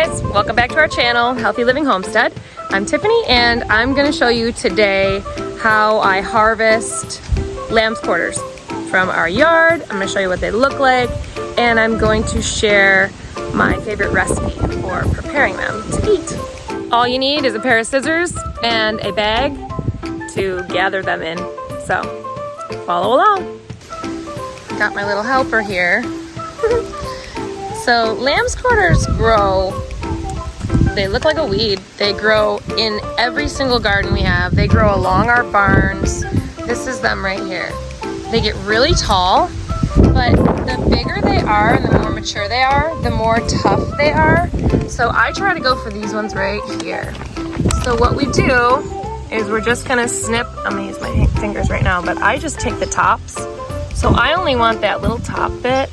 guys, welcome back to our channel, Healthy Living Homestead. I'm Tiffany and I'm going to show you today how I harvest lamb's quarters from our yard. I'm going to show you what they look like and I'm going to share my favorite recipe for preparing them to eat. All you need is a pair of scissors and a bag to gather them in. So follow along. Got my little helper here. So lamb's quarters grow, they look like a weed. They grow in every single garden we have. They grow along our barns. This is them right here. They get really tall, but the bigger they are and the more mature they are, the more tough they are. So I try to go for these ones right here. So what we do is we're just gonna snip, I'm gonna use my fingers right now, but I just take the tops. So I only want that little top bit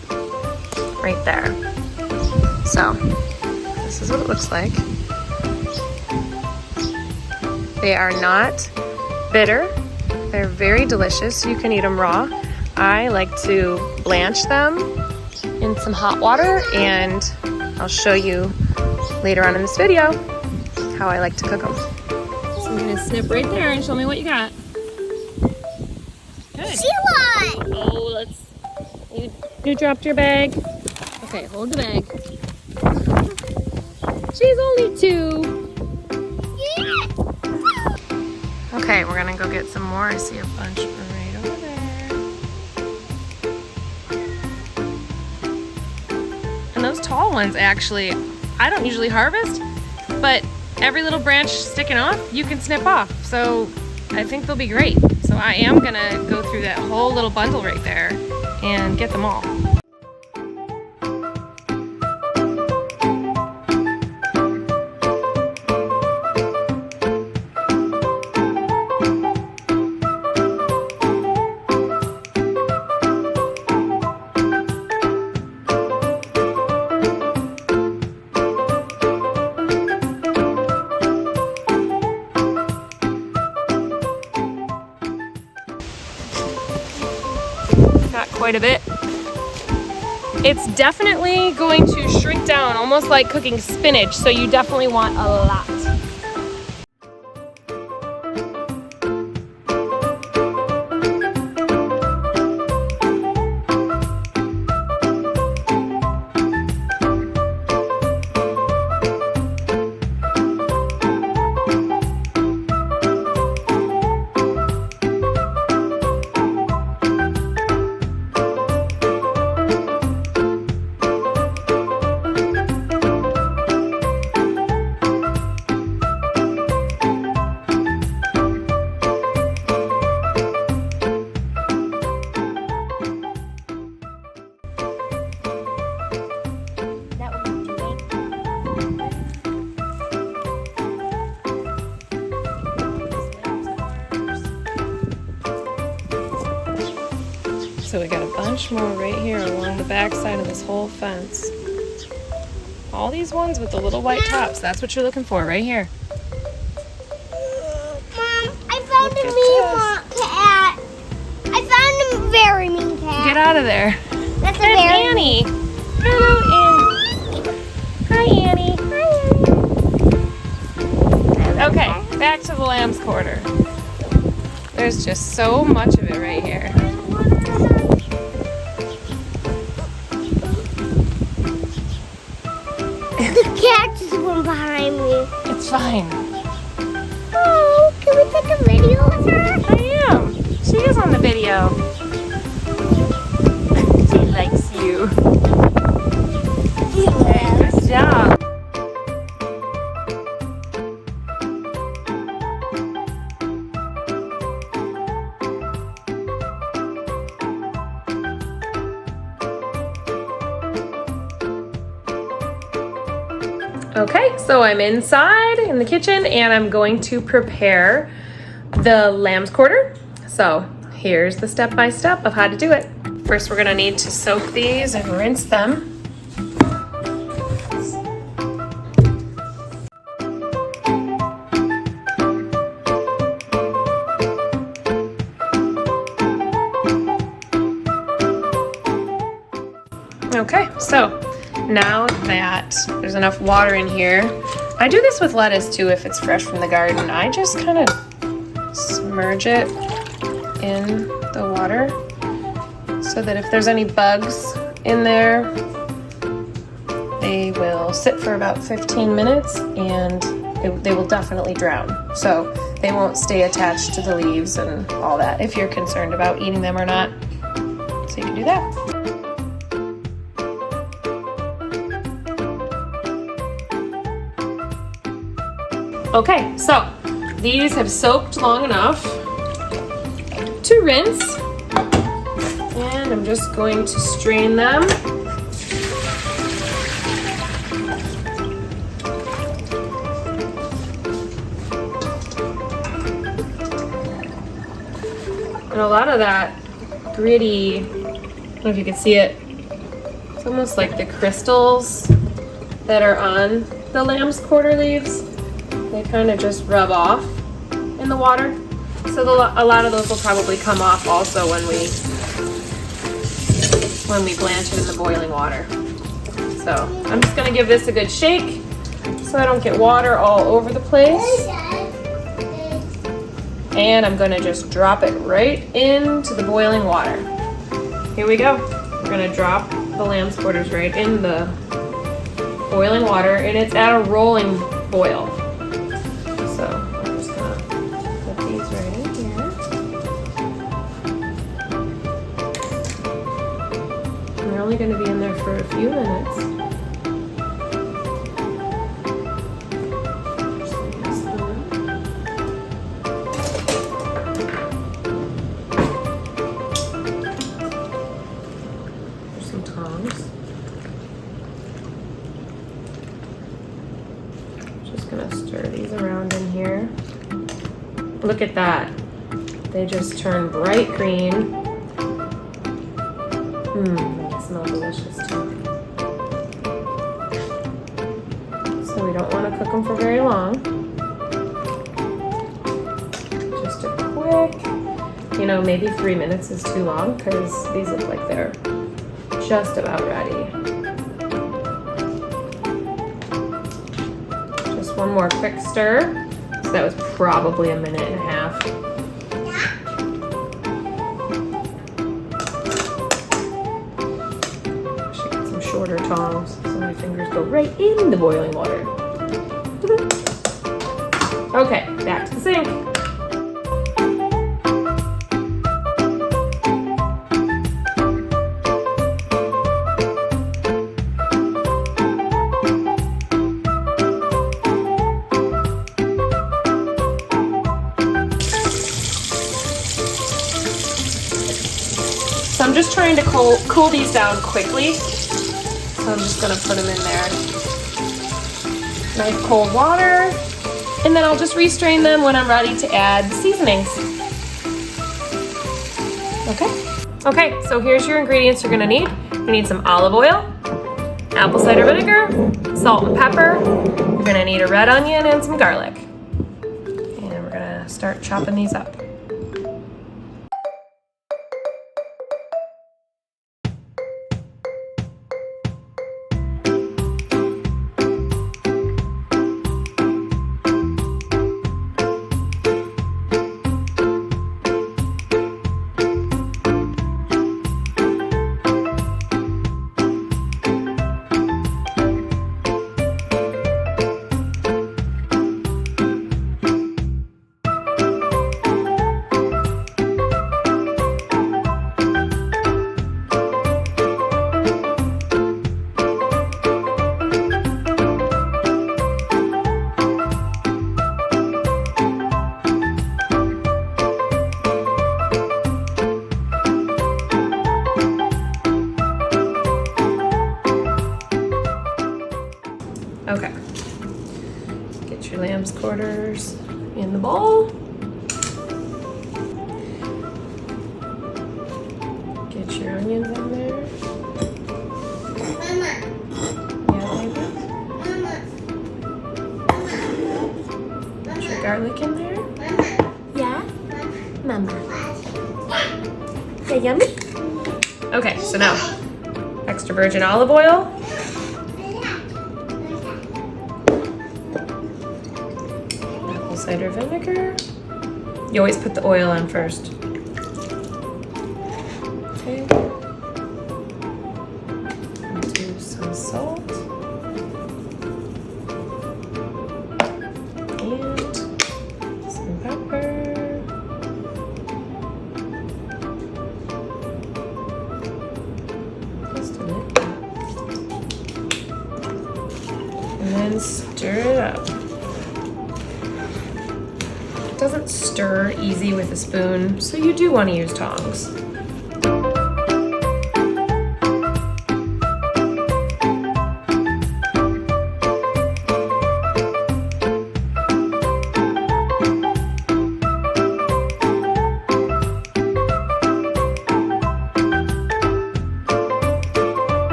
right there. So this is what it looks like. They are not bitter. They're very delicious. You can eat them raw. I like to blanch them in some hot water, and I'll show you later on in this video how I like to cook them. So I'm gonna snip right there and show me what you got. Good. Oh, you dropped your bag. Okay, hold the bag. She's only 2. Okay, we're gonna go get some more. I see a bunch right over there. And those tall ones, actually, I don't usually harvest, but every little branch sticking off, you can snip off. So I think they'll be great. So I am gonna go through that whole little bundle right there and get them all. Quite a bit. It's definitely going to shrink down, almost like cooking spinach, so you definitely want a lot. So we got a bunch more right here along the back side of this whole fence. All these ones with the little white tops, that's what you're looking for right here. Mom, I found a mean cat. I found a very mean cat. Get out of there. That's a That's very Annie. Hello, Annie. Hi, Annie. Hi. Okay, back to the lamb's quarter. There's just so much of it right here. The cat just went behind me. It's fine. Oh, can we take a video with her? I am. She is on the video. She likes you. Okay, good job. Okay, so I'm inside in the kitchen and I'm going to prepare the lamb's quarter. So here's the step-by-step of how to do it. First, we're gonna need to soak these and rinse them. Okay, so now that there's enough water in here, I do this with lettuce too if it's fresh from the garden. I just kind of submerge it in the water so that if there's any bugs in there, they will sit for about 15 minutes and they will definitely drown. So they won't stay attached to the leaves and all that if you're concerned about eating them or not. So you can do that. Okay, so these have soaked long enough to rinse. And I'm just going to strain them. And a lot of that gritty, I don't know if you can see it, it's almost like the crystals that are on the lamb's quarter leaves. They kind of just rub off in the water. So a lot of those will probably come off also when we blanch it in the boiling water. So I'm just gonna give this a good shake so I don't get water all over the place. And I'm gonna just drop it right into the boiling water. Here we go. We're gonna drop the lamb's quarters right in the boiling water, and it's at a rolling boil. So I'm just gonna put these right in here. And they're only gonna be in there for a few minutes. Look at that. They just turn bright green. They smell delicious too. So we don't want to cook them for very long. Just a quick, maybe 3 minutes is too long because these look like they're just about ready. Just one more quick stir. So that was probably 1.5 minutes. I should get some shorter tongs so my fingers go right in the boiling water. Okay, back to the sink. So I'm just trying to cool these down quickly. So I'm just gonna put them in there. Nice cold water. And then I'll just restrain them when I'm ready to add seasonings. Okay, so here's your ingredients you're gonna need. You need some olive oil, apple cider vinegar, salt and pepper. You're gonna need a red onion and some garlic. And we're gonna start chopping these up. Okay, get your lamb's quarters in the bowl. Get your onions in there. Mama. Yeah, baby. Mama. Get your garlic in there. Mama. Yeah? Mama. Hey, yummy? Okay, so now, extra virgin olive oil. cider vinegar. You always put the oil on first. Okay. Do some salt. And some pepper. Just a bit. And then stir it up. It doesn't stir easy with a spoon, so you do want to use tongs.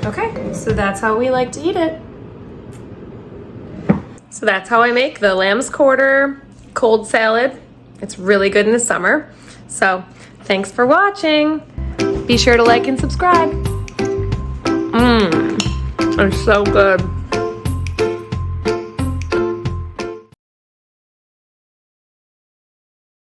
Okay, so that's how we like to eat it. So that's how I make the lamb's quarter cold salad. It's really good in the summer. So thanks for watching. Be sure to like and subscribe. It's so good.